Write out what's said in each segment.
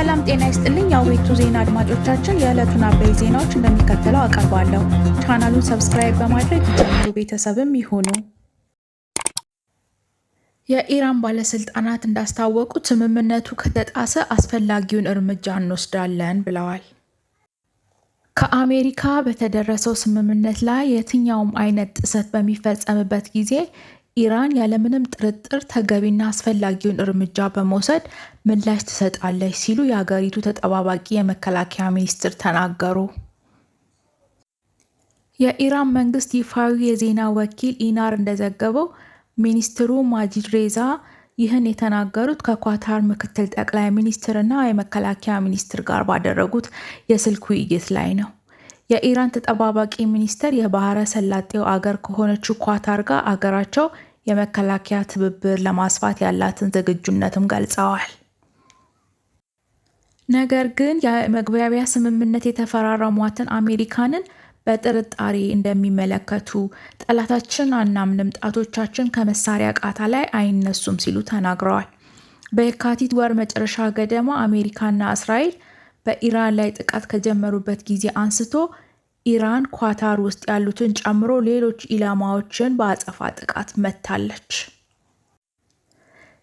ሰላም ጤና ይስጥልኝ የአዌቱ ዜና አድማጮቻችን፣ የዕለቱን አበይ ዜናዎች እንደሚከተለው አቀርባለሁ። ቻናሉን ሰብስክራይብ በማድረግ ይጀምሩ፣ ቤተሰብም ይሁኑ። የኢራን ባለስልጣናት እንዳስታወቁት ስምምነቱ ከተጣሰ አስፈላጊውን እርምጃ እንወስዳለን ብለዋል። ከአሜሪካ በተደረሰው ስምምነት ላይ የትኛውም አይነት ጥሰት በሚፈጸምበት ጊዜ ኢራን ያለምንም ጥርጥር ተገቢና አስፈላጊውን እርምጃ በመውሰድ ምላሽ ትሰጣለች ሲሉ የሀገሪቱ ተጠባባቂ የመከላከያ ሚኒስትር ተናገሩ። የኢራን መንግስት ይፋዊ የዜና ወኪል ኢናር እንደዘገበው ሚኒስትሩ ማጂድ ሬዛ ይህን የተናገሩት ከኳታር ምክትል ጠቅላይ ሚኒስትርና የመከላከያ ሚኒስትር ጋር ባደረጉት የስልክ ውይይት ላይ ነው። የኢራን ተጠባባቂ ሚኒስትር የባህረ ሰላጤው አገር ከሆነችው ኳታር ጋር አገራቸው የመከላከያ ትብብር ለማስፋት ያላትን ዝግጁነትም ገልጸዋል። ነገር ግን የመግባቢያ ስምምነት የተፈራረሟትን አሜሪካንን በጥርጣሬ እንደሚመለከቱ፣ ጠላታችን አናምንም፣ ጣቶቻችን ከመሳሪያ ቃታ ላይ አይነሱም ሲሉ ተናግረዋል። በየካቲት ወር መጨረሻ ገደማ አሜሪካና እስራኤል በኢራን ላይ ጥቃት ከጀመሩበት ጊዜ አንስቶ ኢራን ኳታር ውስጥ ያሉትን ጨምሮ ሌሎች ኢላማዎችን በአጸፋ ጥቃት መታለች።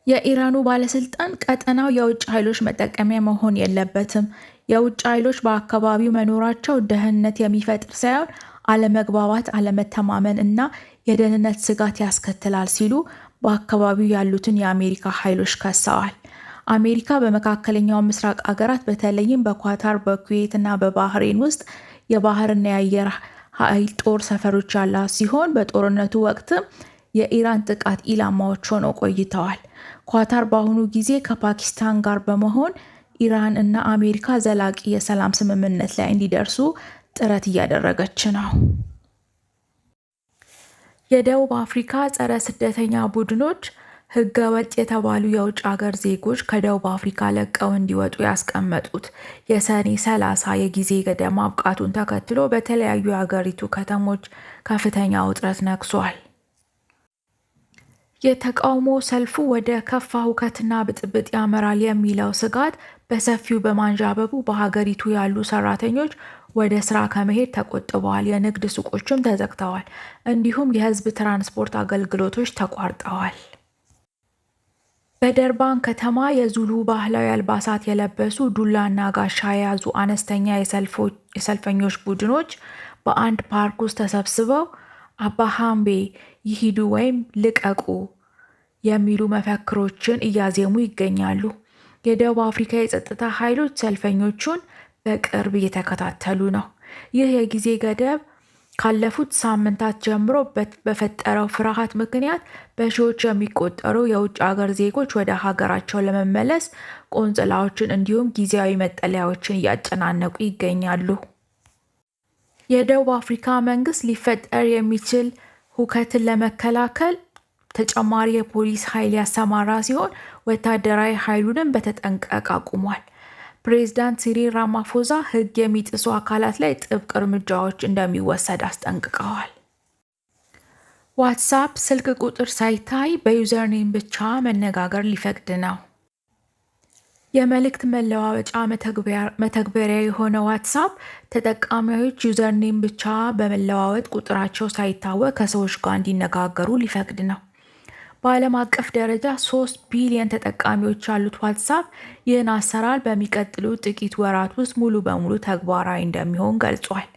የኢራኑ ባለስልጣን ቀጠናው የውጭ ኃይሎች መጠቀሚያ መሆን የለበትም፣ የውጭ ኃይሎች በአካባቢው መኖራቸው ደህንነት የሚፈጥር ሳይሆን አለመግባባት፣ አለመተማመን እና የደህንነት ስጋት ያስከትላል ሲሉ በአካባቢው ያሉትን የአሜሪካ ኃይሎች ከሰዋል። አሜሪካ በመካከለኛው ምስራቅ አገራት በተለይም በኳታር፣ በኩዌት እና በባህሬን ውስጥ የባህርና የአየር ኃይል ጦር ሰፈሮች ያላት ሲሆን በጦርነቱ ወቅትም የኢራን ጥቃት ኢላማዎች ሆነው ቆይተዋል። ኳታር በአሁኑ ጊዜ ከፓኪስታን ጋር በመሆን ኢራን እና አሜሪካ ዘላቂ የሰላም ስምምነት ላይ እንዲደርሱ ጥረት እያደረገች ነው። የደቡብ አፍሪካ ጸረ ስደተኛ ቡድኖች ህገ ወጥ የተባሉ የውጭ ሀገር ዜጎች ከደቡብ አፍሪካ ለቀው እንዲወጡ ያስቀመጡት የሰኔ 30 የጊዜ ገደብ ማብቃቱን ተከትሎ በተለያዩ የሀገሪቱ ከተሞች ከፍተኛ ውጥረት ነግሷል። የተቃውሞ ሰልፉ ወደ ከፋ ሁከትና ብጥብጥ ያመራል የሚለው ስጋት በሰፊው በማንዣበቡ በሀገሪቱ ያሉ ሰራተኞች ወደ ስራ ከመሄድ ተቆጥበዋል። የንግድ ሱቆችም ተዘግተዋል። እንዲሁም የህዝብ ትራንስፖርት አገልግሎቶች ተቋርጠዋል። በደርባን ከተማ የዙሉ ባህላዊ አልባሳት የለበሱ ዱላና ጋሻ የያዙ አነስተኛ የሰልፈኞች ቡድኖች በአንድ ፓርክ ውስጥ ተሰብስበው አባሃምቤ ይሂዱ ወይም ልቀቁ የሚሉ መፈክሮችን እያዜሙ ይገኛሉ። የደቡብ አፍሪካ የጸጥታ ኃይሎች ሰልፈኞቹን በቅርብ እየተከታተሉ ነው። ይህ የጊዜ ገደብ ካለፉት ሳምንታት ጀምሮ በፈጠረው ፍርሃት ምክንያት በሺዎች የሚቆጠሩ የውጭ ሀገር ዜጎች ወደ ሀገራቸው ለመመለስ ቆንጽላዎችን እንዲሁም ጊዜያዊ መጠለያዎችን እያጨናነቁ ይገኛሉ። የደቡብ አፍሪካ መንግስት ሊፈጠር የሚችል ሁከትን ለመከላከል ተጨማሪ የፖሊስ ኃይል ያሰማራ ሲሆን ወታደራዊ ኃይሉንም በተጠንቀቅ አቁሟል። ፕሬዝዳንት ሲሪል ራማፎዛ ህግ የሚጥሱ አካላት ላይ ጥብቅ እርምጃዎች እንደሚወሰድ አስጠንቅቀዋል። ዋትስአፕ ስልክ ቁጥር ሳይታይ በዩዘርኔም ብቻ መነጋገር ሊፈቅድ ነው። የመልእክት መለዋወጫ መተግበሪያ የሆነ ዋትስአፕ ተጠቃሚዎች ዩዘርኔም ብቻ በመለዋወጥ ቁጥራቸው ሳይታወቅ ከሰዎች ጋር እንዲነጋገሩ ሊፈቅድ ነው። በዓለም አቀፍ ደረጃ 3 ቢሊዮን ተጠቃሚዎች ያሉት ዋትስአፕ ይህን አሰራር በሚቀጥሉት ጥቂት ወራት ውስጥ ሙሉ በሙሉ ተግባራዊ እንደሚሆን ገልጿል።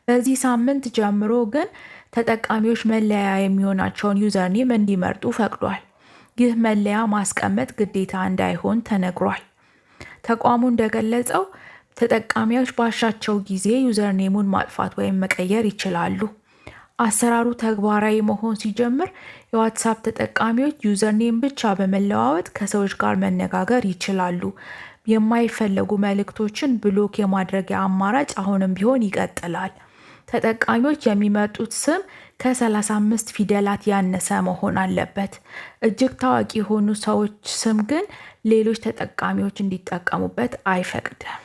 በዚህ ሳምንት ጀምሮ ግን ተጠቃሚዎች መለያ የሚሆናቸውን ዩዘርኔም እንዲመርጡ ፈቅዷል። ይህ መለያ ማስቀመጥ ግዴታ እንዳይሆን ተነግሯል። ተቋሙ እንደገለጸው ተጠቃሚዎች ባሻቸው ጊዜ ዩዘርኔሙን ማጥፋት ወይም መቀየር ይችላሉ። አሰራሩ ተግባራዊ መሆን ሲጀምር የዋትስአፕ ተጠቃሚዎች ዩዘርኔም ብቻ በመለዋወጥ ከሰዎች ጋር መነጋገር ይችላሉ። የማይፈለጉ መልእክቶችን ብሎክ የማድረጊያ አማራጭ አሁንም ቢሆን ይቀጥላል። ተጠቃሚዎች የሚመርጡት ስም ከ35 ፊደላት ያነሰ መሆን አለበት። እጅግ ታዋቂ የሆኑ ሰዎች ስም ግን ሌሎች ተጠቃሚዎች እንዲጠቀሙበት አይፈቅድም።